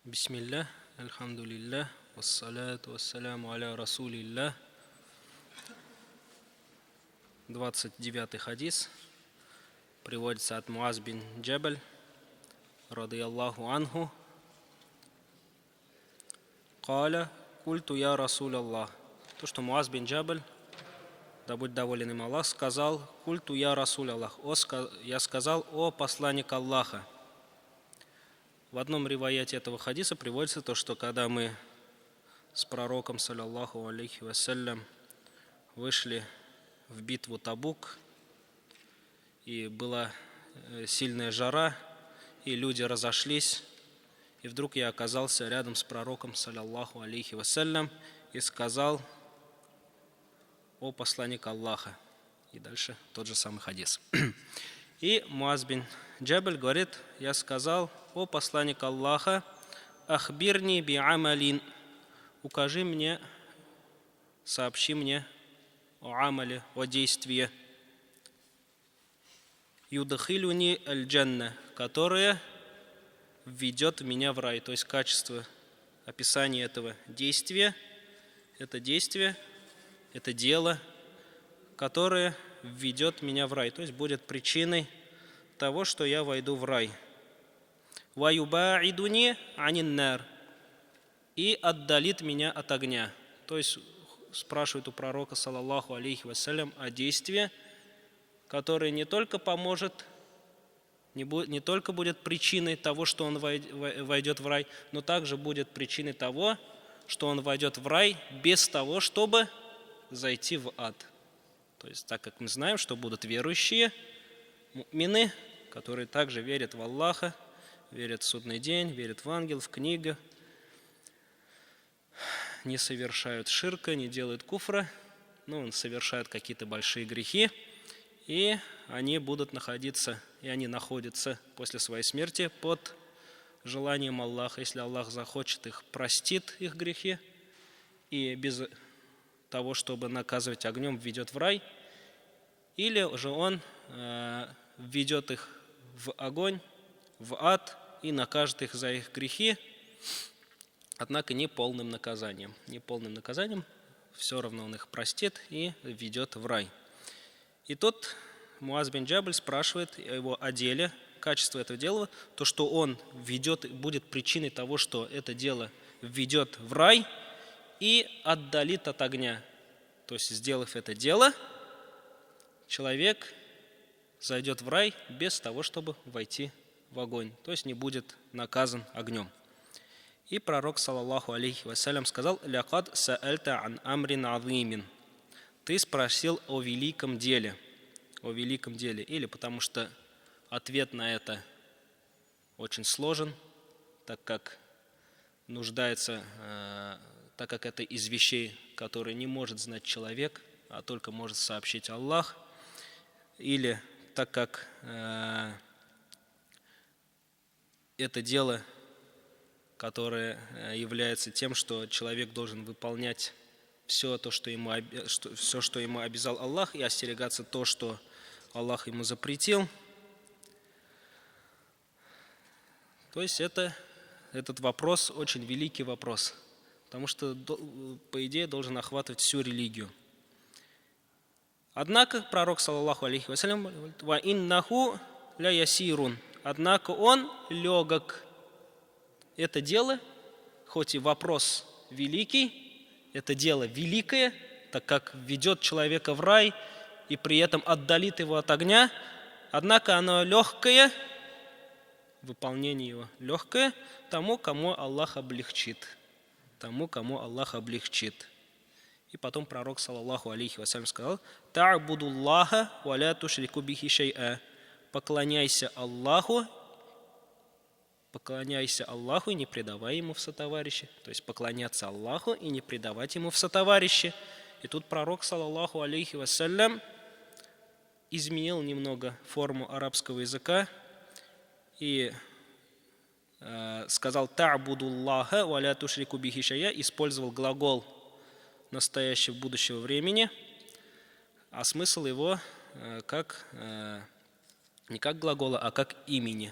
Бисмиллах, альхамдулиллах, вассаляту вассаляму аля расулиллах. 29-й хадис приводится от Муаз бин Джабаль, радиаллаху анху. Каля культу я Расуль Аллах. То, что Муаз бин Джабаль, да будь доволен им Аллах, сказал: культу я Расуль Аллах. Я сказал: о посланник Аллаха. В одном риваяте этого хадиса приводится то, что когда мы с пророком, саллаллаху алейхи вассалям, вышли в битву Табук, и была сильная жара, и люди разошлись, и вдруг я оказался рядом с пророком, саллаллаху алейхи вассалям, и сказал: о посланник Аллаха. И дальше тот же самый хадис. И Муаз бин Джабаль говорит: я сказал: о посланник Аллаха, ахбирни би амалин, укажи мне, сообщи мне о амале, о действии, юдхилюни аль-джанна, которое введет меня в рай. То есть качество описания этого действия, это дело, которое введет меня в рай, то есть будет причиной того, что я войду в рай. Ва юбаидуни анин нар, и отдалит меня от огня. То есть спрашивает у пророка, саллаллаху алейхи вассалям, о действии, которое не только поможет, не только будет причиной того, что он войдет в рай, но также будет причиной того, что он войдет в рай без того, чтобы зайти в ад. То есть, так как мы знаем, что будут верующие му'мины, которые также верят в Аллаха, верят в судный день, верят в ангелов, в книгу, не совершают ширка, не делают куфра, но совершают какие-то большие грехи, и они будут находиться, и они находятся после своей смерти под желанием Аллаха. Если Аллах захочет, их простит их грехи, и без того, чтобы наказывать огнем, введет в рай, или же он введет их в огонь, в ад, и накажет их за их грехи, однако не полным наказанием. Не полным наказанием, все равно он их простит и введет в рай. И тут Муаз бин Джабаль спрашивает его о деле, качество этого дела, то, что он будет причиной того, что это дело введет в рай и отдалит от огня. То есть, сделав это дело, человек зайдет в рай без того, чтобы войти в огонь, то есть не будет наказан огнем. И пророк, саллаллаху алейхи вассалям, сказал: «Лякад саальта ан амрин азимин». Ты спросил о великом деле. О великом деле. Или потому что ответ на это очень сложен, так как так как это из вещей, которые не может знать человек, а только может сообщить Аллах. Или так как это дело, которое является тем, что человек должен выполнять все, что ему обязал Аллах, и остерегаться то, что Аллах ему запретил. То есть этот вопрос очень великий вопрос, потому что, по идее, должен охватывать всю религию. Однако пророк, саллаллаху алейхи вассалям, говорит: «Ва иннаху ля ясирун». Однако он легок. Это дело, хоть и вопрос великий, это дело великое, так как ведет человека в рай и при этом отдалит его от огня, однако оно легкое, выполнение его легкое тому, кому Аллах облегчит. Тому, кому Аллах облегчит. И потом пророк, саллаллаху алейхи вассалям, сказал: «Та'будуллаха ва ля тушрику бихи шай'a». Поклоняйся Аллаху и не предавай ему в сотоварищи. То есть поклоняться Аллаху и не предавать ему в сотоварищи. И тут пророк, саллаллаху алейхи вассалям, изменил немного форму арабского языка и сказал: «Та'будуллаха ва ля тушрику бихи шай'a», использовал глагол настоящего будущего времени, а смысл его не как глагола, а как имени.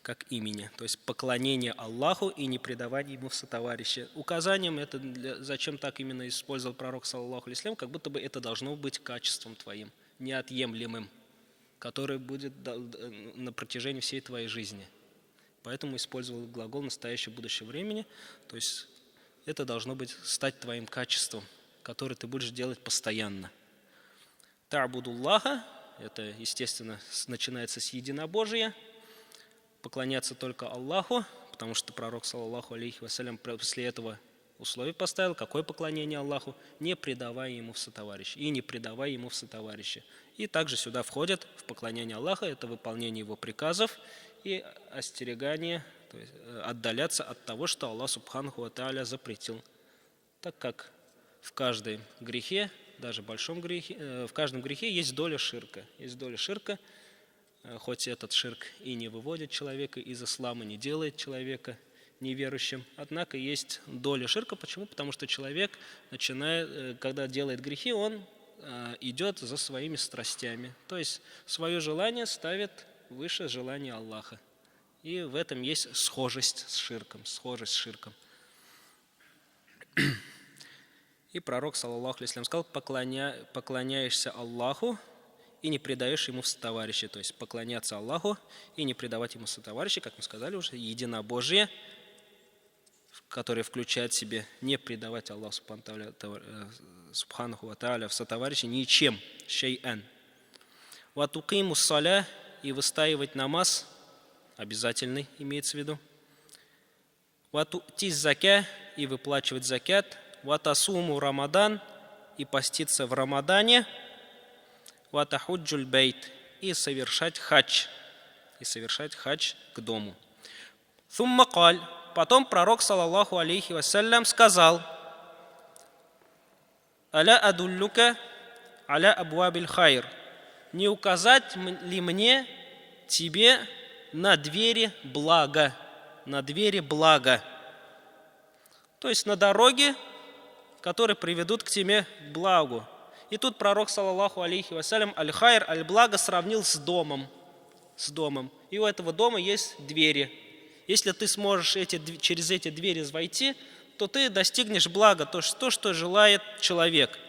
как имени. То есть поклонение Аллаху и не предавание ему в сотоварищи. Указанием это, зачем так именно использовал пророк, саллаллаху алейхи ва саллям, как будто бы это должно быть качеством твоим, неотъемлемым, который будет на протяжении всей твоей жизни. Поэтому использовал глагол настоящего будущего времени. То есть это должно быть стать твоим качеством, которое ты будешь делать постоянно. Та'будуллаха, это, естественно, начинается с единобожия. Поклоняться только Аллаху, потому что пророк, саллаллаху алейхи ва саллям, после этого условие поставил, какое поклонение Аллаху, не предавая ему в сотоварищи. И не предавая ему в сотоварищи. И также сюда входит в поклонение Аллаха, это выполнение его приказов и остерегание, то есть отдаляться от того, что Аллах субханаху ва тааля запретил. Так как в каждом грехе, даже большом грехе, в каждом грехе есть доля ширка. Есть доля ширка, хоть этот ширк и не выводит человека из ислама, не делает человека неверующим. Однако есть доля ширка. Почему? Потому что человек, когда делает грехи, он идет за своими страстями. То есть свое желание ставит выше желания Аллаха. И в этом есть схожесть с ширком. И пророк, саллаллаху алейхи ва саллям, сказал: поклоняешься Аллаху и не предаешь ему в сотоварищи. То есть поклоняться Аллаху и не предавать ему сотоварищи, как мы сказали уже, единобожие, которое включает в себе не предавать Аллаху субханаху ва тааля в сотоварищи ничем, шей'ан. Ва туқиму саля, и выстаивать намаз, обязательный имеется в виду. Ва ту'ти закя, и выплачивать закят. Ва тасуму рамадан, и поститься в Рамадане. Ва тахуджуль бейт, и совершать хадж к дому. Сумма каль, потом пророк, саллаллаху алейхи ва саллям, сказал: аля адуллюка аля абуабиль хайр, не указать ли мне тебе на двери блага, то есть на дороги, которые приведут к тебе благу. И тут пророк, саллаллаху алейхи ва саллям, аль-хайр, аль-благо сравнил с домом. И у этого дома есть двери. Если ты сможешь через эти двери войти, то ты достигнешь блага, то, что желает человек.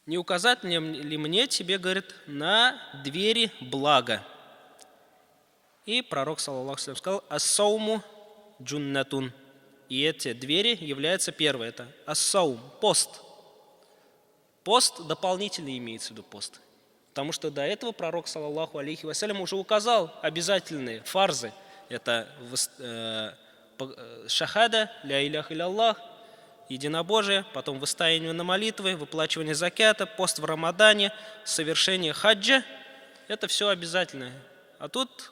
Не указать ли мне тебе, говорит, на двери блага? И пророк, саллаллаху алейхи ва саллям, сказал: ас-сауму джуннатун. И эти двери являются первое, это ас-саум, пост. Пост дополнительно имеется в виду пост. Потому что до этого пророк, саллаллаху алейхи ва саллям, уже указал обязательные фарзы. Это шахада, ля иляха илlallah, единобожие, потом выстаивание на молитвы, выплачивание закята, пост в Рамадане, совершение хаджа. Это все обязательно. А тут,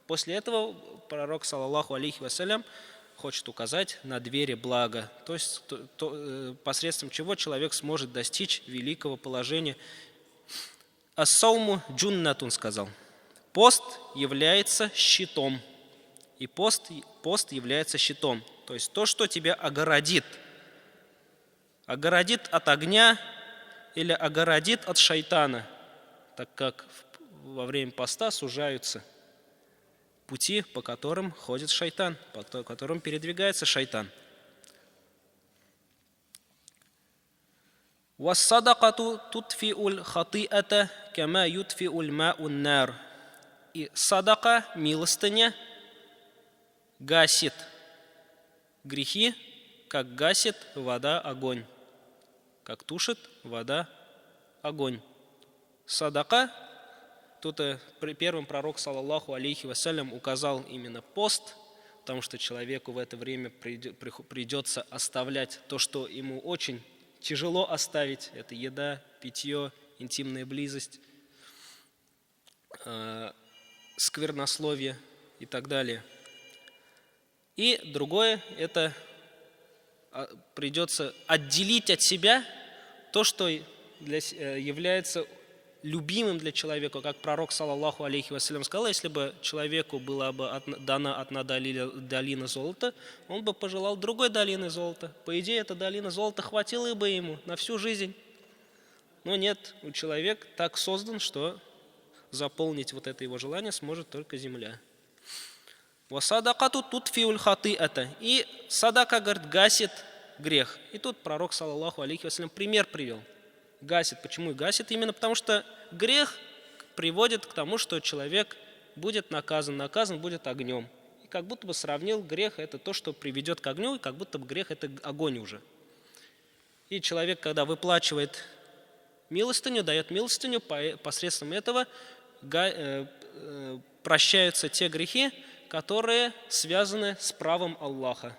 после этого, пророк, саллаллаху алейхи ва саллям, хочет указать на двери блага, то есть посредством чего человек сможет достичь великого положения. Ас-сауму джуннатун, сказал. Пост является щитом. И пост является щитом. То есть то, что тебя огородит. Огородит от огня или огородит от шайтана, так как во время поста сужаются пути, по которым ходит шайтан, по которым передвигается шайтан. «Вассадакату тутфиуль хатиата, кама ютфиуль маун нар». И садака, милостыня, гасит грехи, как гасит вода огонь, как тушит вода огонь. Садака. Тут первым пророк, саллаллаху алейхи ва саллям, указал именно пост, потому что человеку в это время придется оставлять то, что ему очень тяжело оставить. Это еда, питье, интимная близость, сквернословие и так далее. И другое, это придется отделить от себя то, что является любимым для человека, как пророк, саллаллаху алейхи ва саллям, сказал: если бы человеку была бы дана одна долина золота, он бы пожелал другой долины золота. По идее, эта долина золота хватила бы ему на всю жизнь. Но нет, человек так создан, что заполнить вот это его желание сможет только земля. «Васадакату тутфиуль хатиата». И садака, говорит, гасит грех. И тут пророк, саллаллаху алейхи вассалям, пример привел. Гасит. Почему гасит? Именно потому, что грех приводит к тому, что человек будет наказан. Наказан будет огнем. И как будто бы сравнил грех, это то, что приведет к огню, и как будто бы грех это огонь уже. И человек, когда выплачивает милостыню, дает милостыню, посредством этого прощаются те грехи, которые связаны с правом Аллаха.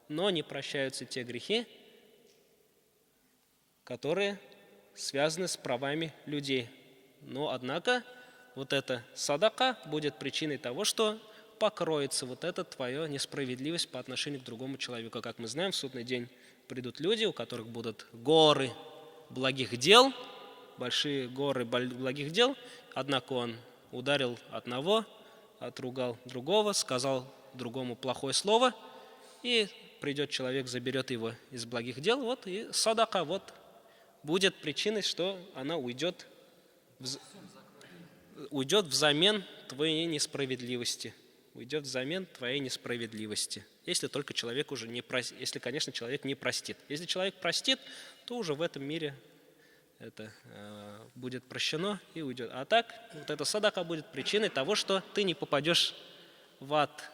Но не прощаются те грехи, которые связаны с правами людей. Но, однако, вот эта садака будет причиной того, что покроется вот эта твоя несправедливость по отношению к другому человеку. Как мы знаем, в судный день придут люди, у которых будут горы благих дел, большие горы благих дел, однако он ударил одного, отругал другого, сказал другому плохое слово, и придет человек, заберет его из благих дел, вот и садака вот будет причиной, что она уйдет взамен твоей несправедливости. Если только человек уже не простит, если, конечно, человек не простит. Если человек простит, то уже в этом мире это будет прощено и уйдет. А так, вот эта садака будет причиной того, что ты не попадешь в ад.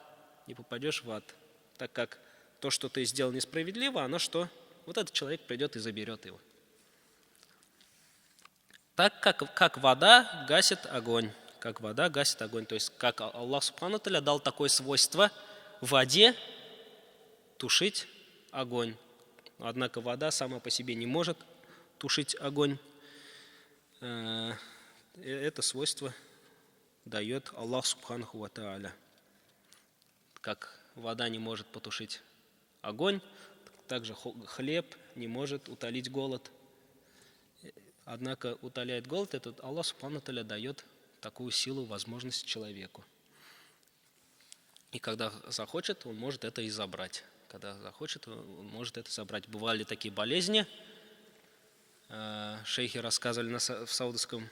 Так как то, что ты сделал несправедливо, оно что? Вот этот человек придет и заберет его. Так как вода гасит огонь. То есть, как Аллах Субхану ва Тааля дал такое свойство воде тушить огонь. Однако вода сама по себе не может тушить огонь. Это свойство дает Аллах Субхану ва Тааля. Как вода не может потушить огонь, также хлеб не может утолить голод. Однако утоляет голод, этот Аллах Субхану ва Тааля дает такую силу, возможность человеку. И когда захочет, он может это и забрать. Бывали такие болезни. Шейхи рассказывали в Саудовском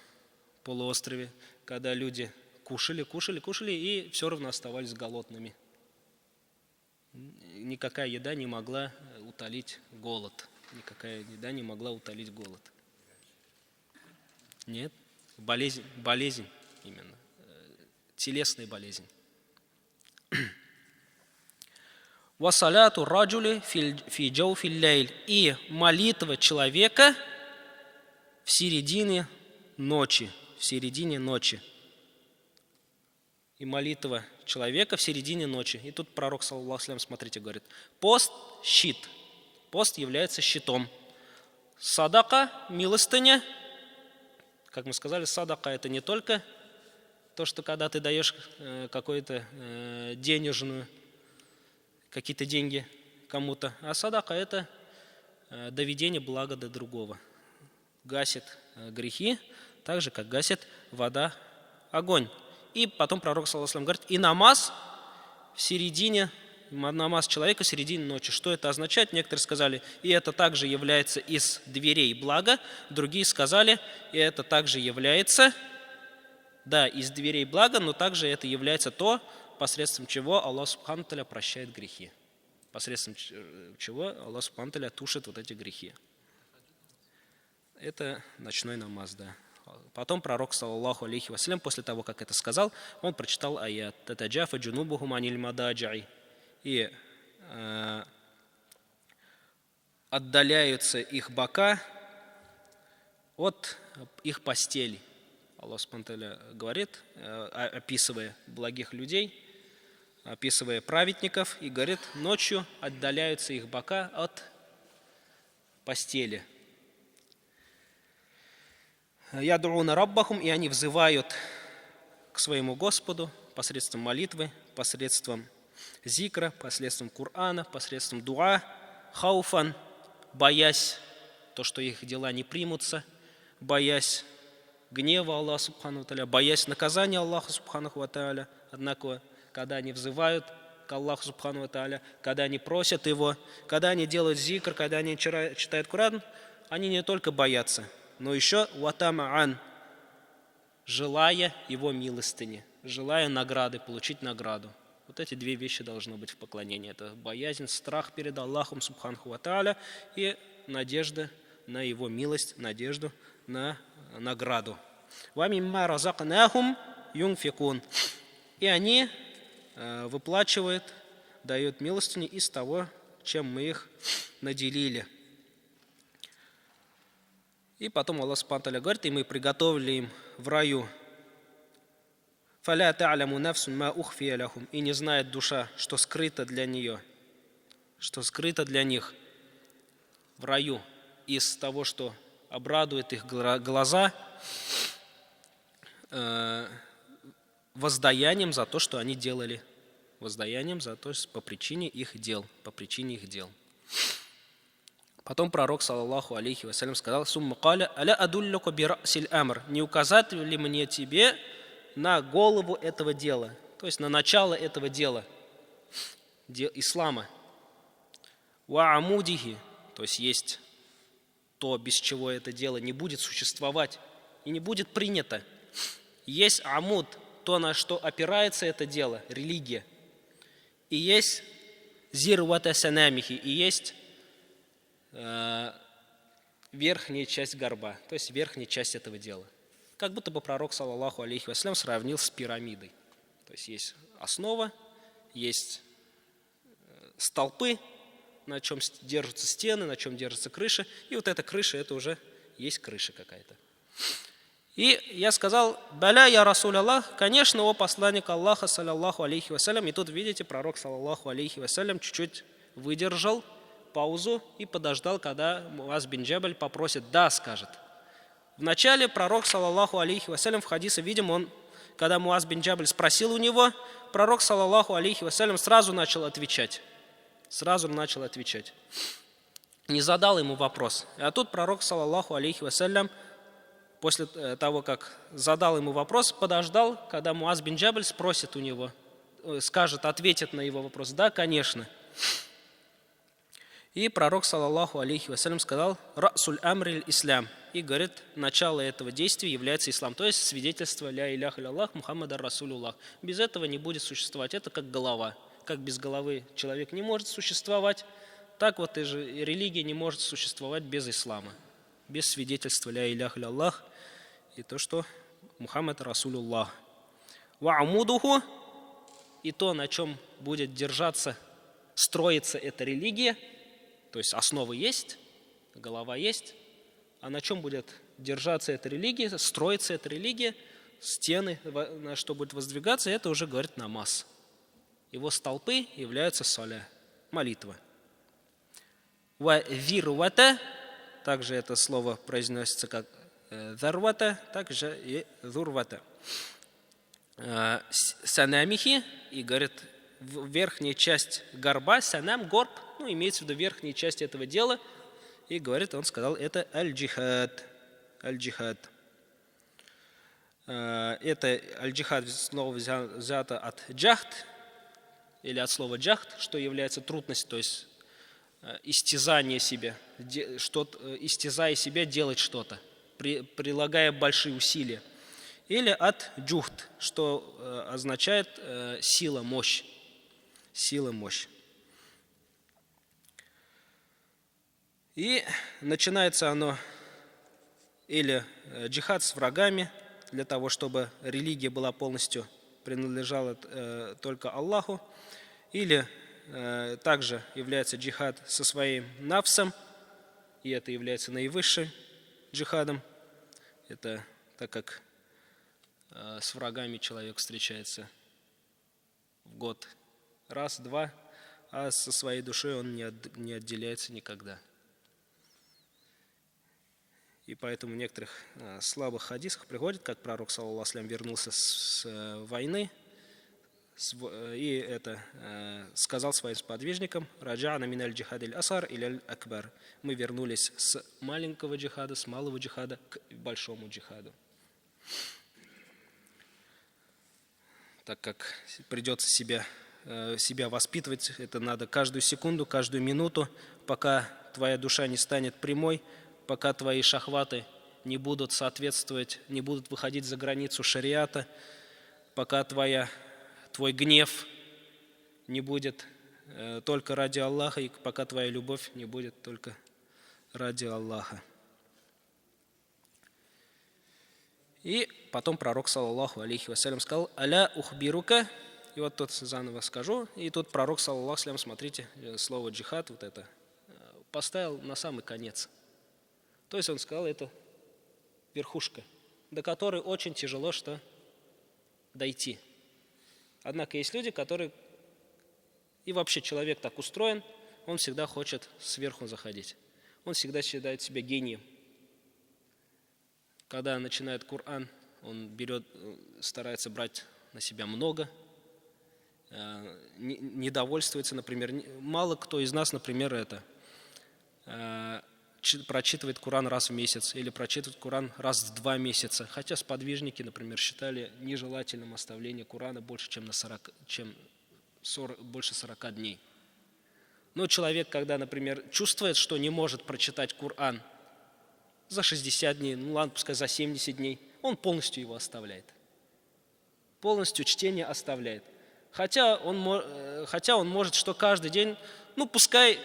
полуострове, когда люди кушали и все равно оставались голодными. Никакая еда не могла утолить голод. Нет, болезнь именно, телесная болезнь. «Вассаляту раджули фи джауфил лейль». И молитва человека в середине ночи. И тут пророк, саллаллаху алейхи ва саллям, смотрите, говорит, пост – щит. Пост является щитом. Садака – милостыня. Как мы сказали, садака – это не только то, что когда ты даешь какую-то какие-то деньги кому-то, а садака – это доведение блага до другого. Гасит грехи, так же, как гасит вода огонь. И потом пророк, саллаллаху алейхи ва саллям, говорит, и намаз человека в середине ночи. Что это означает? Некоторые сказали, и это также является из дверей блага. Другие сказали, и это также является, из дверей блага, но также это является то, посредством чего Аллах Субхану ва Тааля прощает грехи. Посредством чего Аллах Субхану ва Тааля тушит вот эти грехи. Это ночной намаз, Потом пророк, саллаллаху алейхи ва саллям, после того, как это сказал, он прочитал аят «Татаджафа джунубухум аниль мададжи». И отдаляются их бока от их постелей. Аллах Субхану ва Тааля говорит, описывая благих людей, описывая праведников, и говорит, ночью отдаляются их бока от постели. Ядуна раббахум, и они взывают к своему Господу посредством молитвы, посредством зикра, посредством Корана, посредством дуа, хауфан, боясь то, что их дела не примутся, боясь гнева Аллаха Субхану ва Тааля, боясь наказания Аллаха Субхану ва Тааля. Однако, когда они взывают к Аллаху Субхану ва Тааля, когда они просят Его, когда они делают зикр, когда они читают Коран, они не только боятся, но еще ватамаан, желая его милостыни, желая награды, получить награду. Вот эти две вещи должны быть в поклонении. Это боязнь, страх перед Аллахом Субханаху ва Тааля и надежда на его милость, надежду на награду. «Ва мимма разакнахум юнфикун». И они выплачивают, дают милостыню из того, чем мы их наделили. И потом Аллах Субхану ва Тааля говорит, и мы приготовили им в раю. «Фаля та'ляму нафсун ма ухфия лахум». И не знает душа, что скрыто для нее, что скрыто для них в раю из того, что обрадует их глаза, воздаянием за то, что они делали. Воздаянием за то, по причине их дел. По причине их дел. Потом пророк, саллаллаху алейхи вассалям, сказал: «Сумма каля, аля адуллюка бирасиль амр». Не указать ли мне тебе на голову этого дела, то есть на начало этого дела, ислама. Ва амудихи, то есть есть то, без чего это дело не будет существовать и не будет принято. Есть амуд, то, на что опирается это дело, религия. И есть зирвата санамихи, и есть верхняя часть горба, то есть верхняя часть этого дела. Как будто бы пророк, саллаллаху алейхи вассалям, сравнил с пирамидой. То есть есть основа, есть столпы, на чем держатся стены, на чем держится крыша. И вот эта крыша, это уже есть крыша какая-то. И я сказал: «Баля я Расуль Аллах», конечно, о посланник Аллаха, саллаллаху алейхи вассалям. И тут, видите, пророк, саллаллаху алейхи вассалям, чуть-чуть выдержал паузу и подождал, когда Муаз бин Джабаль попросит «да», скажет. Вначале пророк, саллаллаху алейхи вассалям, в хадисе видим, когда Муаз бин Джабаль спросил у него, пророк, саллаллаху алейхи вассалям, сразу начал отвечать. Не задал ему вопрос. А тут пророк, саллаллаху алейхи вассалям, после того, как задал ему вопрос, подождал, когда Муаз бин Джабаль спросит у него, скажет, ответит на его вопрос: «Да, конечно». И пророк, саллаллаху алейхи вассалям, сказал: «Расуль амриль ислам». И говорит, начало этого действия является ислам, то есть свидетельство ля иляха илlallah Мухаммад Расулуллах. Без этого не будет существовать. Это как голова. Как без головы человек не может существовать, так вот и же религия не может существовать без ислама, без свидетельства ля иляха илlallah и то, что Мухаммад Расулуллах. Ва амудуху, и то, на чем будет держаться, строится эта религия, то есть основа есть, голова есть, а на чем будет держаться эта религия, строится эта религия, стены, на что будет воздвигаться, это уже говорит намаз. Его столпы являются саля, молитва. Ва вирвата, также это слово произносится как зарвата, также и зурвата. Санамихи, и говорит, верхняя часть горба, санам, горб, имеется в виду верхняя часть этого дела, и говорит, он сказал, это аль-джихад. Аль-джихад. Это аль-джихад снова взято от джахд, или от слова джахд, что является трудность, то есть истязание себя, истязая себя делать что-то, прилагая большие усилия. Или от джухд, что означает сила, мощь. Сила, мощь. И начинается оно или джихад с врагами, для того, чтобы религия была полностью принадлежала только Аллаху, или также является джихад со своим нафсом, и это является наивысшим джихадом. Это так как с врагами человек встречается в год раз, два, а со своей душой он не отделяется никогда. И поэтому в некоторых слабых хадисах приходит, как пророк, саллаллаху алейхи ва саллям, вернулся с войны, и это сказал своим сподвижникам: «Раджана миналь джихадиль асар иляль акбар». Мы вернулись с маленького джихада, с малого джихада к большому джихаду. Так как придется себя воспитывать, это надо каждую секунду, каждую минуту, пока твоя душа не станет прямой, пока твои шахваты не будут соответствовать, не будут выходить за границу шариата, пока твой гнев не будет только ради Аллаха, и пока твоя любовь не будет только ради Аллаха. И потом пророк, саллаллаху алейхи вассалям, сказал: «Аля ухбирука». И вот тут заново скажу. И тут пророк, саллаллаху алейхи вассалям, смотрите, слово джихад, вот это, поставил на самый конец. То есть он сказал, это верхушка, до которой очень тяжело что дойти. Однако есть люди, которые, и вообще человек так устроен, он всегда хочет сверху заходить. Он всегда считает себя гением. Когда начинает Коран, он старается брать на себя много, не довольствуется, например. Мало кто из нас, например, прочитывает Коран раз в месяц или прочитывает Коран раз в 2 месяца. Хотя сподвижники, например, считали нежелательным оставление Корана больше, чем больше 40 дней. Но человек, когда, например, чувствует, что не может прочитать Коран за 60 дней, ну ладно, пускай за 70 дней, он полностью его оставляет. Полностью чтение оставляет. Хотя он может, что каждый день, ну пускай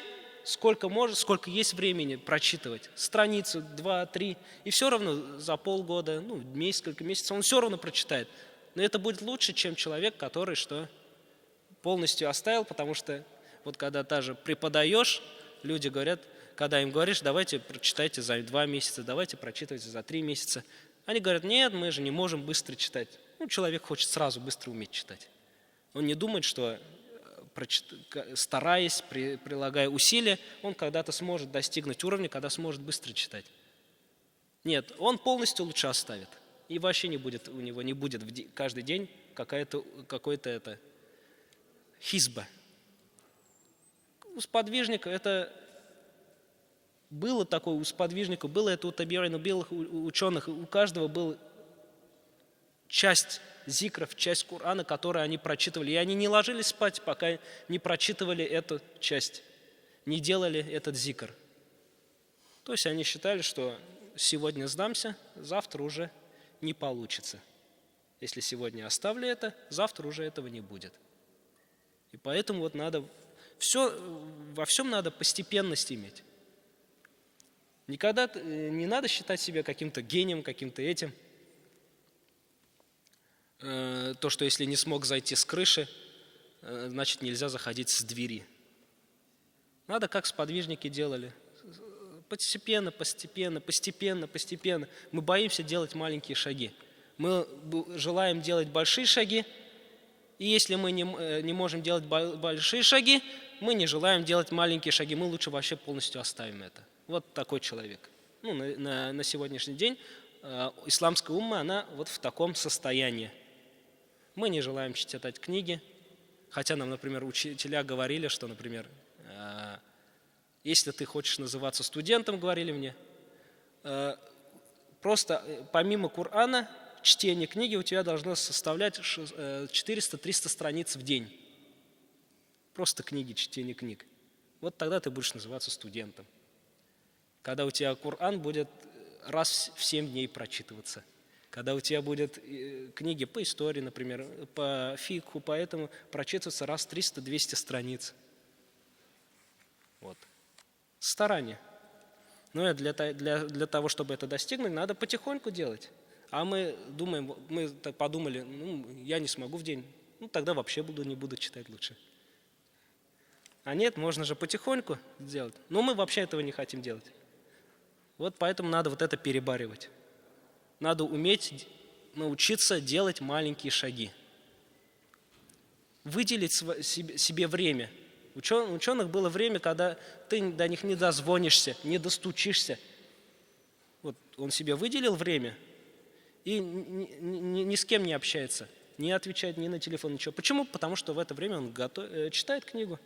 сколько может, сколько есть времени прочитывать, страницу, 2-3, и все равно за полгода, ну несколько месяцев, он все равно прочитает. Но это будет лучше, чем человек, который что полностью оставил, потому что вот когда даже преподаешь, люди говорят, когда им говоришь, давайте прочитайте за 2 месяца, давайте прочитывайте за 3 месяца. Они говорят, нет, мы же не можем быстро читать. Ну, человек хочет сразу быстро уметь читать. Он не думает, что стараясь, прилагая усилия, он когда-то сможет достигнуть уровня, когда сможет быстро читать. Нет, он полностью лучше оставит. И вообще у него не будет каждый день какой-то хизба. У сподвижника было такое, у сподвижника, было это у таби'ин, у белых ученых, у каждого была часть зикров, часть Корана, которую они прочитывали. И они не ложились спать, пока не прочитывали эту часть, не делали этот зикр. То есть они считали, что сегодня сдамся, завтра уже не получится. Если сегодня оставлю это, завтра уже этого не будет. И поэтому вот во всем надо постепенность иметь. Никогда не надо считать себя каким-то гением, каким-то этим. То, что если не смог зайти с крыши, значит нельзя заходить с двери. Надо, как сподвижники делали. Постепенно. Мы боимся делать маленькие шаги. Мы желаем делать большие шаги, и если мы не можем делать большие шаги, мы не желаем делать маленькие шаги. Мы лучше вообще полностью оставим это. Вот такой человек. Ну, на сегодняшний день исламская умма, она вот в таком состоянии. Мы не желаем читать книги, хотя нам, например, учителя говорили, что, например, если ты хочешь называться студентом, говорили мне, просто помимо Корана, чтение книги у тебя должно составлять 400-300 страниц в день. Просто книги, чтение книг. Вот тогда ты будешь называться студентом. Когда у тебя Коран будет раз в 7 дней прочитываться. Когда у тебя будут книги по истории, например, по фикху, поэтому прочитываться раз 300-200 страниц. Вот. Старание. Но для того, чтобы это достигнуть, надо потихоньку делать. А мы так подумали, я не смогу в день, тогда вообще не буду читать лучше. А нет, можно же потихоньку сделать. Но мы вообще этого не хотим делать. Вот поэтому надо вот это перебаривать. Надо научиться делать маленькие шаги. Выделить себе время. У ученых было время, когда ты до них не дозвонишься, не достучишься. Вот он себе выделил время и ни с кем не общается, не отвечает ни на телефон, ничего. Почему? Потому что в это время он читает книгу,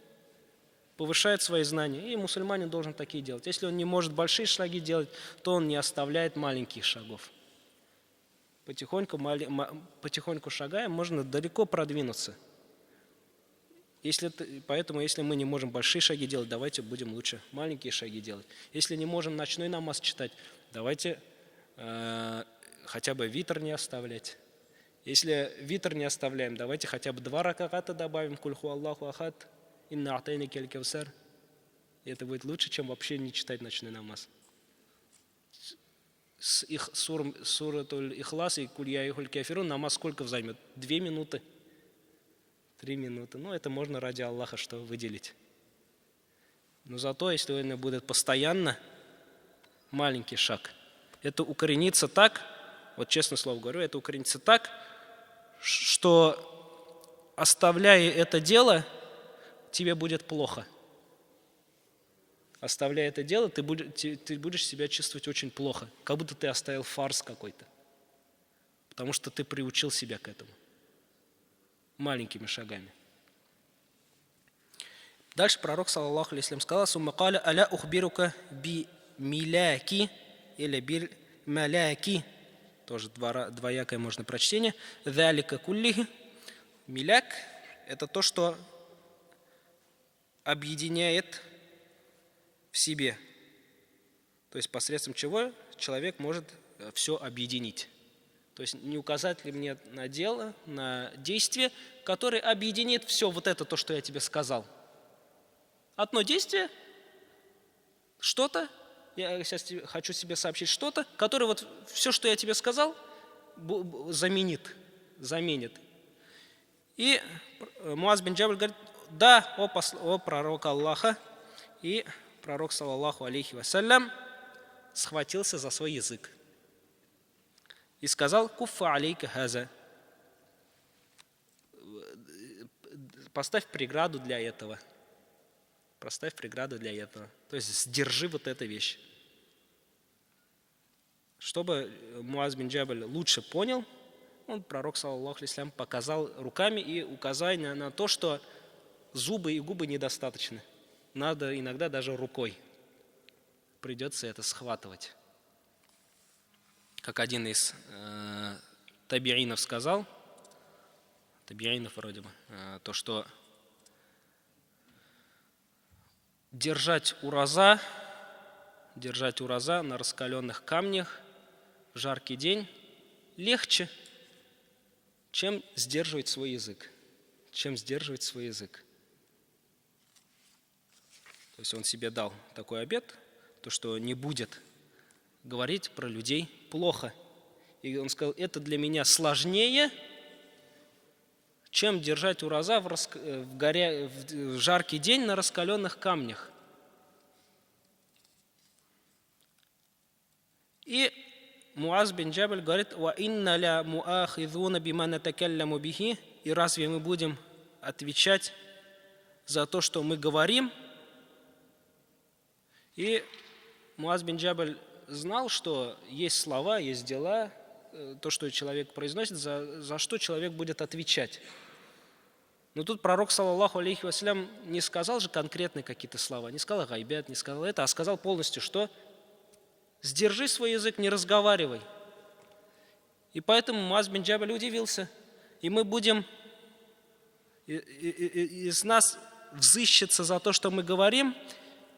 повышает свои знания. И мусульманин должен такие делать. Если он не может большие шаги делать, то он не оставляет маленьких шагов. Потихоньку шагая, можно далеко продвинуться. Поэтому, если мы не можем большие шаги делать, давайте будем лучше маленькие шаги делать. Если не можем ночной намаз читать, давайте хотя бы витр не оставлять. Если витр не оставляем, давайте хотя бы 2 раката добавим. Кульху Аллаху ахад, инна атайна кель кавсар. И это будет лучше, чем вообще не читать ночной намаз. С суратуль Ихлас и Куль я юхуль кафирун намаз сколько займет? 2 минуты? 3 минуты. Ну, это можно ради Аллаха что выделить. Но зато, если он будет постоянно, маленький шаг, это укоренится так, вот честное слово говорю, это укоренится так, что, оставляя это дело, тебе будет плохо. Оставляя это дело, ты будешь себя чувствовать очень плохо, как будто ты оставил фарс какой-то. Потому что ты приучил себя к этому. Маленькими шагами. Дальше пророк, саллаллаху алейхи ва саллям, сказал: «Сумма каля аля ухбирука би миляки» или би маляки. Тоже двоякое можно прочтение. «Залика куллихи». Миляк – это то, что объединяет в себе. То есть посредством чего человек может все объединить. То есть не указать ли мне на дело, на действие, которое объединит все вот это, то, что я тебе сказал. Одно действие, что-то, я сейчас хочу себе сообщить что-то, которое вот все, что я тебе сказал, заменит. И Муаз бин Джабаль говорит: да, о пророк Аллаха. И пророк, саллаллаху алейхи вассалям, схватился за свой язык и сказал: куффа алейка хаза. Поставь преграду для этого. Поставь преграду для этого. То есть сдержи вот эту вещь. Чтобы Муаз бин Джабаль лучше понял, он, пророк, саллаллаху алейхи вассалям, показал руками и указание на то, что зубы и губы недостаточно. Надо иногда даже рукой. Придется это схватывать. Как один из табиинов сказал, табиинов вроде бы, то, что держать ураза на раскаленных камнях в жаркий день легче, чем сдерживать свой язык. То есть он себе дал такой обет, то, что не будет говорить про людей плохо. И он сказал: это для меня сложнее, чем держать ураза в жаркий день на раскаленных камнях. И Муаз бин Джабаль говорит: «Ва инна ля муахидуна бима натакалламу бихи». И разве мы будем отвечать за то, что мы говорим? И Муаз бин Джабаль знал, что есть слова, есть дела, то, что человек произносит, за что человек будет отвечать. Но тут пророк, саллаллаху алейхи ва саллям, не сказал же конкретные какие-то слова, не сказал гайбят, не сказал это, а сказал полностью, что сдержи свой язык, не разговаривай. И поэтому Муаз бин Джабаль удивился. И мы будем, из нас взыщется за то, что мы говорим.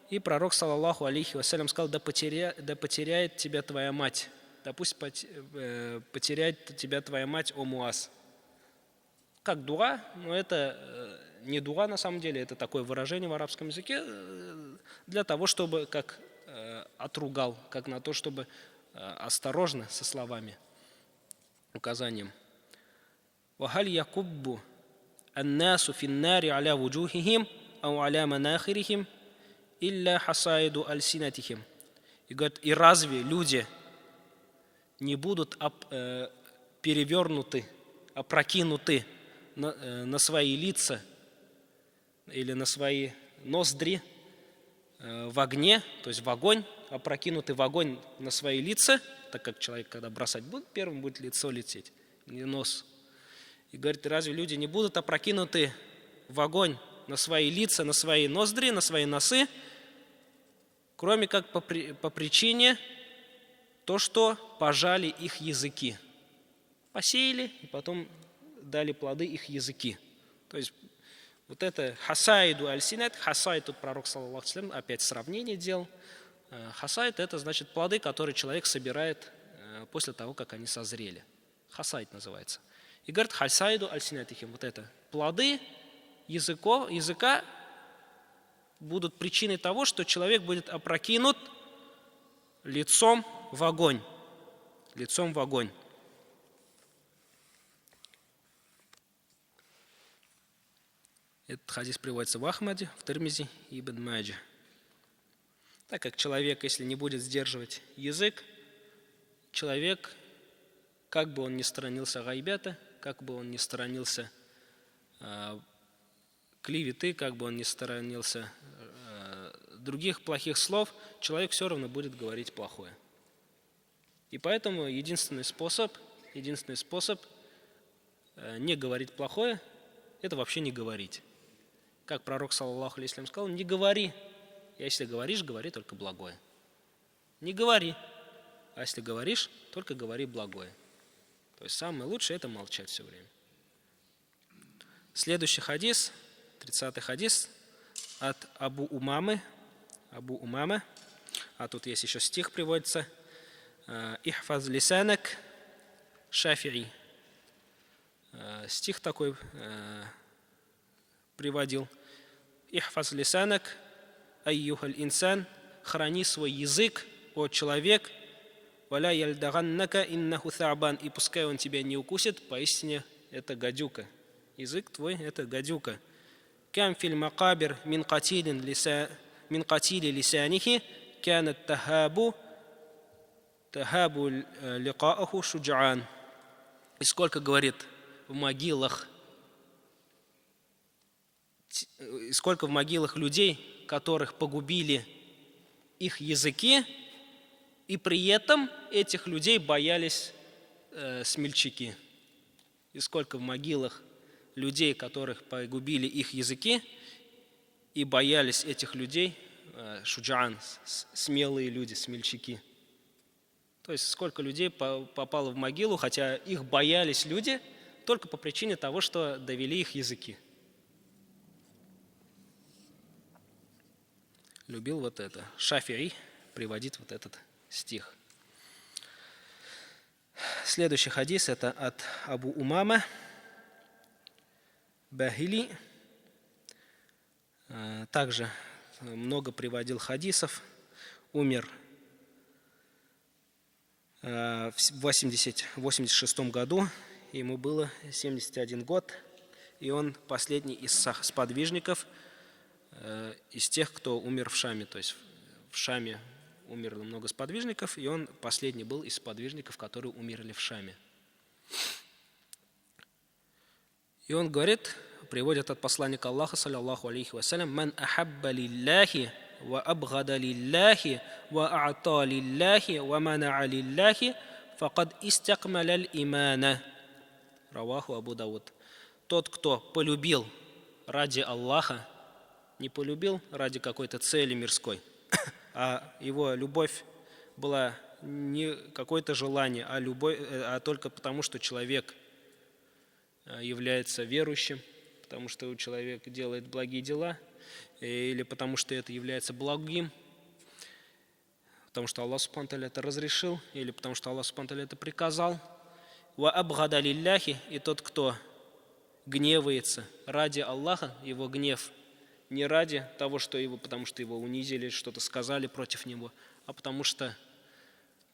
И пророк, саллаллаху алейхи ва саллям, сказал: да потеряет тебя твоя мать. Да пусть потеряет тебя твоя мать, о Муаз. Как дуа, но это не дуа на самом деле, это такое выражение в арабском языке для того, чтобы как отругал, как на то, чтобы осторожно со словами, указанием. وَهَلْ يَكُبُّ النَّاسُ فِي النَّارِ عَلَى وُجُوهِهِمْ أَوْ عَلَى مَنَاخِرِهِمْ إِلَّا حَصَائِدُ أَلْسِنَتِهِمْ. И говорит: и разве люди не будут перевернуты, опрокинуты на свои лица или на свои ноздри в огне, то есть в огонь, опрокинуты в огонь на свои лица, так как человек, когда бросать будет, первым будет лицо лететь, не нос. И говорит: разве люди не будут опрокинуты в огонь на свои лица, на свои ноздри, на свои носы, кроме как по причине то, что пожали их языки. Посеяли и потом дали плоды их языки. То есть вот это хасайду аль-синат, хасайд, тут пророк, саллаллаху алейхи ва саллям, опять сравнение делал. Хасайд — это значит плоды, которые человек собирает после того, как они созрели. Хасайд называется. И говорит, хасайду альсинатихим. Вот это плоды языка будут причиной того, что человек будет опрокинут лицом в огонь. Лицом в огонь. Этот хадис приводится в Ахмаде, в Тирмизи и Ибн Маджа. Так как человек, если не будет сдерживать язык, человек, как бы он ни сторонился гайбята, как бы он ни сторонился клеветы, как бы он ни сторонился других плохих слов, человек все равно будет говорить плохое. И поэтому единственный способ не говорить плохое, это вообще не говорить. Как пророк, саллаллаху алейхи ва саллям, сказал, не говори. А если говоришь, говори только благое. Не говори. А если говоришь, только говори благое. То есть самое лучшее это молчать все время. Следующий хадис, 30-й хадис от Абу Умамы. А тут есть еще стих приводится. Ихфаз лисанак шафи'i. Стих такой приводил. Ихфаз лисанак айюхаль инсан. Храни свой язык, о человек. Валя ялдаганнака иннаху та'бан. И пускай он тебя не укусит, поистине это гадюка. Язык твой это гадюка. Кам филь макабир мин катили лисанихи канат тахабу ликааху шуджаан. И сколько, говорит, в могилах людей, которых погубили их языки, и при этом этих людей боялись смельчаки. И сколько в могилах людей, которых погубили их языки, и боялись этих людей, шуджаан, смелые люди, смельчаки. То есть сколько людей попало в могилу, хотя их боялись люди, только по причине того, что довели их языки. Любил вот это. Шафи'i приводит вот этот стих. Следующий хадис это от Абу Умама Бахили. Также много приводил хадисов. Умер в 86 году. Ему было 71 год. И он последний из сподвижников, из тех, кто умер в Шаме. То есть в Шаме умерло много сподвижников, и он последний был из сподвижников, которые умерли в Шаме. И он говорит, приводит от посланника Аллаха, саллаллаху алейхи ва саллям, «Ман ахабба лилляхи, ва абгада лилляхи, ва а'та лилляхи, ва мана'a лилляхи, факад истакмаля имана». Раваху Абу Дауд. Тот, кто полюбил ради Аллаха, не полюбил ради какой-то цели мирской, а его любовь была не какое-то желание, а только потому, что человек является верующим, потому что человек делает благие дела, или потому что это является благим, потому что Аллах Субхану ва Тааля это разрешил, или потому что Аллах Субхану ва Тааля это приказал. Ва абгада лилляхи, и тот, кто гневается ради Аллаха, его гнев не ради того, потому что его унизили, что-то сказали против него, а потому что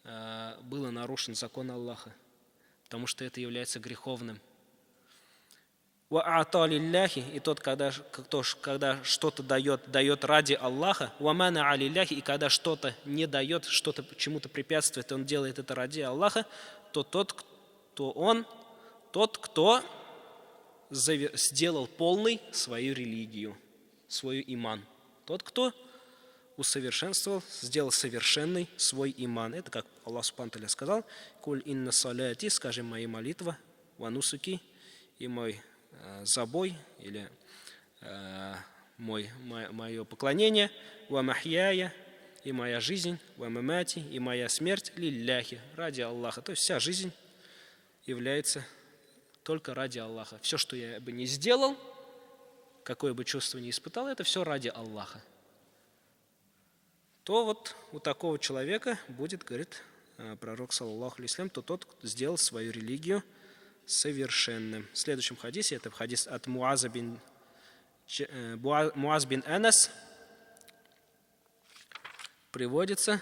было нарушен закон Аллаха, потому что это является греховным. Ва а'та лилляхи, и тот, когда что-то дает ради Аллаха, ва мана'a лилляхи, и когда что-то не дает, что-то чему-то препятствует, он делает это ради Аллаха, то тот, кто сделал полной свою религию, свой иман. Тот, кто усовершенствовал, сделал совершенный свой иман. Это как Аллах Субхану ва Тааля сказал: «Куль инна саляти», скажи, мои молитвы, ва нусуки, и мой забой, или мое поклонение, ва махьяя, и моя жизнь, ва мамати, и моя смерть, лилляхи, ради Аллаха. То есть вся жизнь является только ради Аллаха. Все, что я бы не сделал, какое бы чувство не испытал, это все ради Аллаха. То вот у такого человека будет, говорит, пророк, саллаллаху алейхи, то тот сделал свою религию совершенным. В следующем хадисе, это хадис от Муаз бин Анас, приводится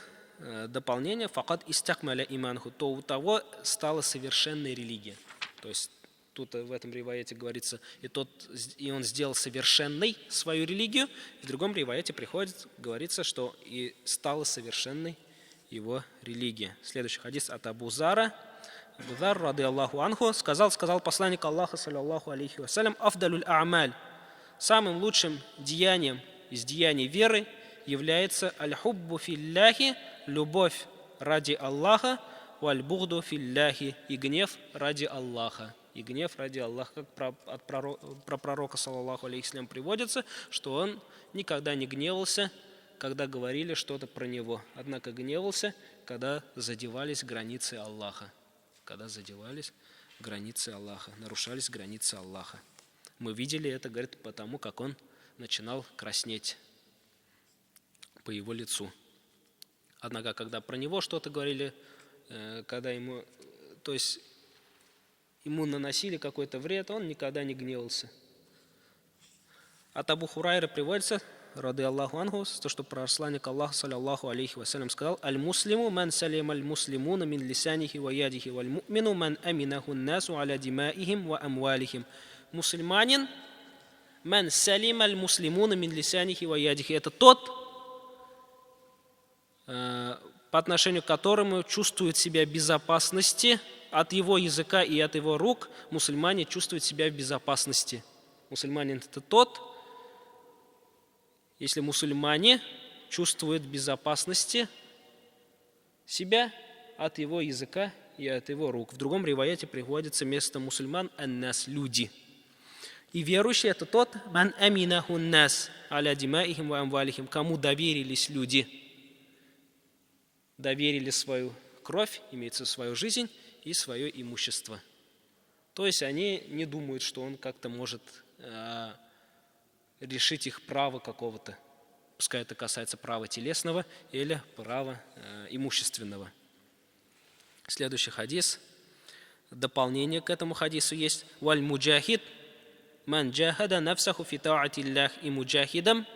дополнение «факат истакмаля иманху», то у того стала совершенной религия. То есть тут в этом риваяте говорится, и он сделал совершенной свою религию, в другом риваяте говорится, что и стала совершенной его религия. Следующий хадис от Абу Зара. Абу Зар, рады Аллаху анху, сказал посланник Аллаха, саллаллаху алейхи вассалям, «Афдалюль а'маль», самым лучшим деянием из деяний веры является «аль-хуббу филляхи», любовь ради Аллаха, «валь-бугду филляхи», и гнев ради Аллаха. И гнев ради Аллаха, как про пророка, саллаллаху алейхи вассалям, приводится, что он никогда не гневался, когда говорили что-то про него, однако гневался, когда задевались границы Аллаха. Когда задевались границы Аллаха, нарушались границы Аллаха. Мы видели это, говорит, потому как он начинал краснеть по его лицу. Однако, когда про него что-то говорили, когда ему наносили какой-то вред, он никогда не гневался. От Абу Хурайры приводится, рады Аллаху анху, то, что посланник Аллаха, саллаллаху алейхи вассалям, сказал: «Аль-муслиму ман салима аль-муслимуна мин лисанихи ва ядихи, валь-му'мину ман аминаху насу аля димаихим ва амвалихим». Мусульманин ман салима аль-муслимуна мин лисанихи ва ядихи. Это тот, по отношению к которому чувствует себя в безопасности от его языка и от его рук. Мусульмане чувствуют себя в безопасности. Мусульманин – это тот, если мусульмане чувствуют в безопасности себя от его языка и от его рук. В другом риваяте приводится место мусульман «ан-нас» – люди. И верующий – это тот, «ман аминаху нас аля димаихим ва амвалихим», кому доверились люди. Доверили свою кровь, имеется свою жизнь и свое имущество. То есть они не думают, что он как-то может решить их право какого-то. Пускай это касается права телесного или права имущественного. Следующий хадис. Дополнение к этому хадису есть. «Валь муджахид ман джахада нафсаху фи та'атиллях». И муджахидом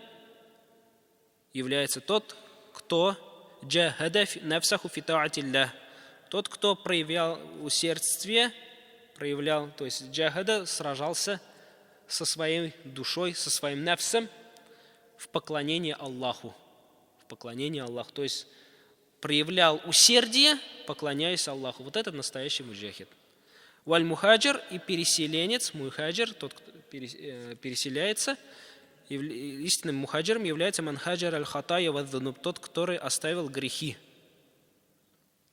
является тот, кто джахада нафсаху фи та'атиллях. Тот, кто проявлял усердие, то есть джахада, сражался со своей душой, со своим нафсом в поклонении Аллаху. В поклонении Аллаху. То есть проявлял усердие, поклоняясь Аллаху. Вот это настоящий муджахид. Валь мухаджир, и переселенец, мухаджир, тот, кто переселяется, истинным мухаджиром является манхаджир аль-хатая ва дзунуб, тот, который оставил грехи.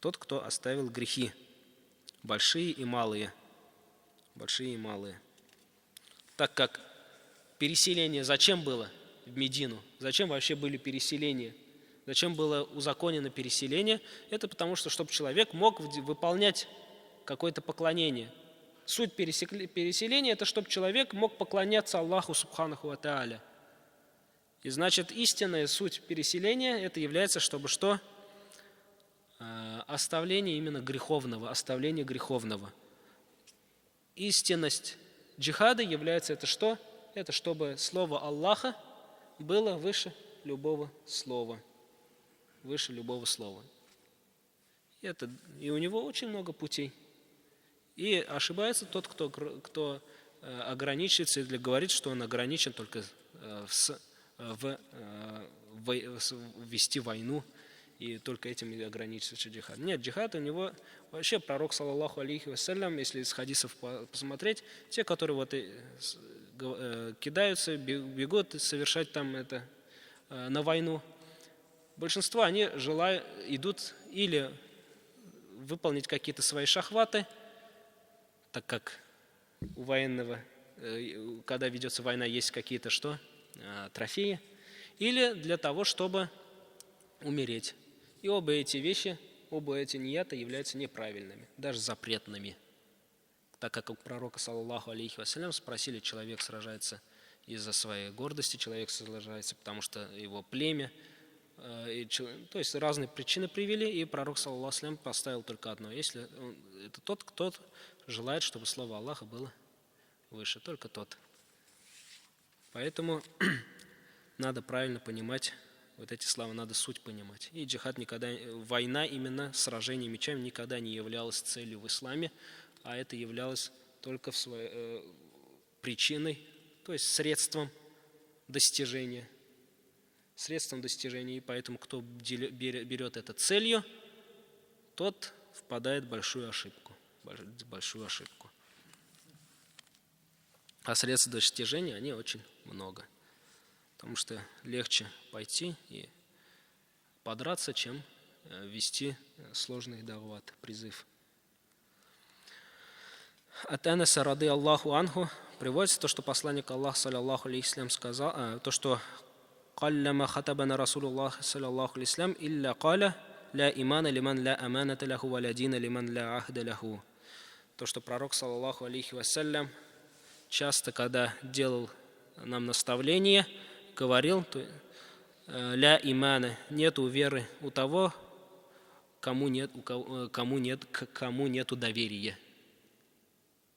Тот, кто оставил грехи. Большие и малые. Большие и малые. Так как переселение зачем было в Медину? Зачем вообще были переселения? Зачем было узаконено переселение? Это потому, что чтобы человек мог выполнять какое-то поклонение. Суть переселения – это чтобы человек мог поклоняться Аллаху субханаху ва тааля. И значит, истинная суть переселения – это является, чтобы что? Оставление именно греховного, оставление греховного. Истинность джихада является это что? Это чтобы слово Аллаха было выше любого слова. Выше любого слова. И у него очень много путей. И ошибается тот, кто ограничивается или говорит, что он ограничен только вести войну и только этим и ограничивается джихад. Нет, джихад у него вообще пророк, саллаллаху алейхи вассалям, если из хадисов посмотреть, те, которые кидаются, бегут совершать там это на войну, большинство они идут или выполнить какие-то свои шахваты, так как у военного, когда ведется война, есть какие-то трофеи, или для того, чтобы умереть. И оба эти нията являются неправильными, даже запретными. Так как у пророка, саллаллаху алейхи вассалям, спросили, человек сражается из-за своей гордости, человек сражается, потому что его племя То есть разные причины привели, и пророк, саллаллаху алейхи ва саллям, поставил только одно. Если это тот, кто желает, чтобы слово Аллаха было выше, только тот. Поэтому надо правильно понимать вот эти слова, надо суть понимать. И джихад никогда, война, именно сражение мечами, никогда не являлась целью в исламе, а это являлось только причиной, то есть средством достижения. И поэтому кто берет это целью, тот впадает в большую ошибку. А средств достижения, они очень много. Потому что легче пойти и подраться, чем вести сложный дават, призыв. От Анаса рады Аллаху анху приводится то, что посланник Аллаха, саллаллаху алейхи ва саллям, сказал, то, что «Қаллама хатабана Расулуллах, саллаллаху алейхи ва саллям, илля каля, ля имана лиман ля аманата ляху, ва ля дина лиман ля ахда ляху». То, что пророк, саллаллаху алейхи ва саллям, часто, когда делал нам наставление, говорил, ля имана, нету веры у того, кому нету доверия.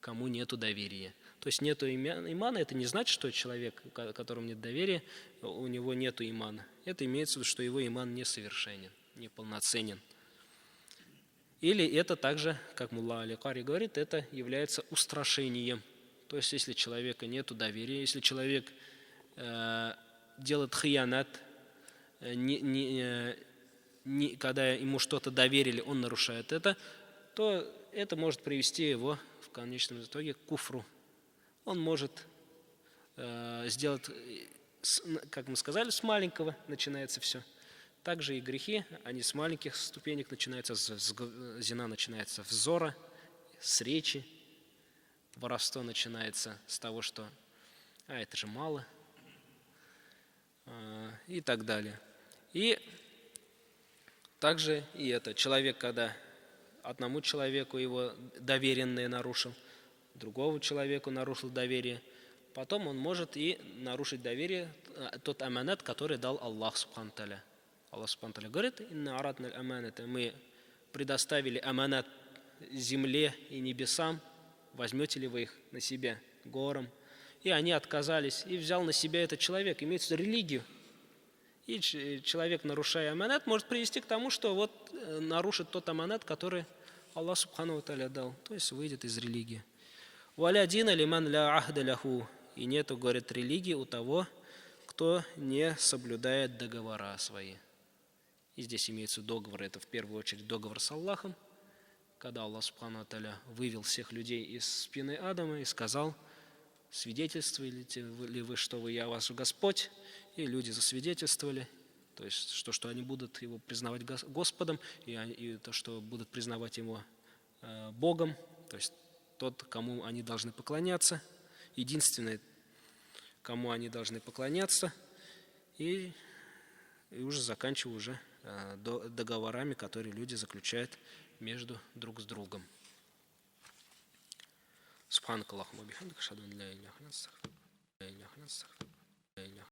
Кому нету доверия. То есть нету имана, это не значит, что человек, которому нет доверия, у него нету имана. Это имеется в виду, что его иман несовершенен, неполноценен. Или это также, как мулла Али-Кари говорит, это является устрашением. То есть если человека нету доверия, если человек делает хиянат, когда ему что-то доверили, он нарушает это, то это может привести его в конечном итоге к куфру. Он может сделать, как мы сказали, с маленького начинается все. Также и грехи, они с маленьких ступенек начинаются, зина начинается с взора, с речи, воровство начинается с того, что это же мало, и так далее. И также и это, человек, когда одному человеку его доверенное нарушил, другому человеку нарушил доверие, потом он может и нарушить доверие, тот аманат, который дал Аллах субхану тааля. Аллах субхану тааля говорит, инна аратна аманата, мы предоставили аманат земле и небесам, возьмете ли вы их на себя, горам? И они отказались, и взял на себя этот человек, имеется в виду религию. И человек, нарушая аманат, может привести к тому, что вот нарушит тот аманат, который Аллах субхану тааля дал, то есть выйдет из религии. «Валя дина лиман ля ахда ляху». И нету, говорит, религии у того, кто не соблюдает договора свои. И здесь имеется договор, это в первую очередь договор с Аллахом, когда Аллах субхану тааля вывел всех людей из спины Адама и сказал, свидетельствуете ли вы, что я ваш Господь? И люди засвидетельствовали, то есть что они будут его признавать Господом, и то, что будут признавать его Богом, то есть тот, кому они должны поклоняться, единственный, кому они должны поклоняться, и уже заканчивая уже договорами, которые люди заключают между друг с другом. Субханакаллахумма бихамдика, ашхаду ан ля иляха илля анта, астагфирука ва атубу илейк.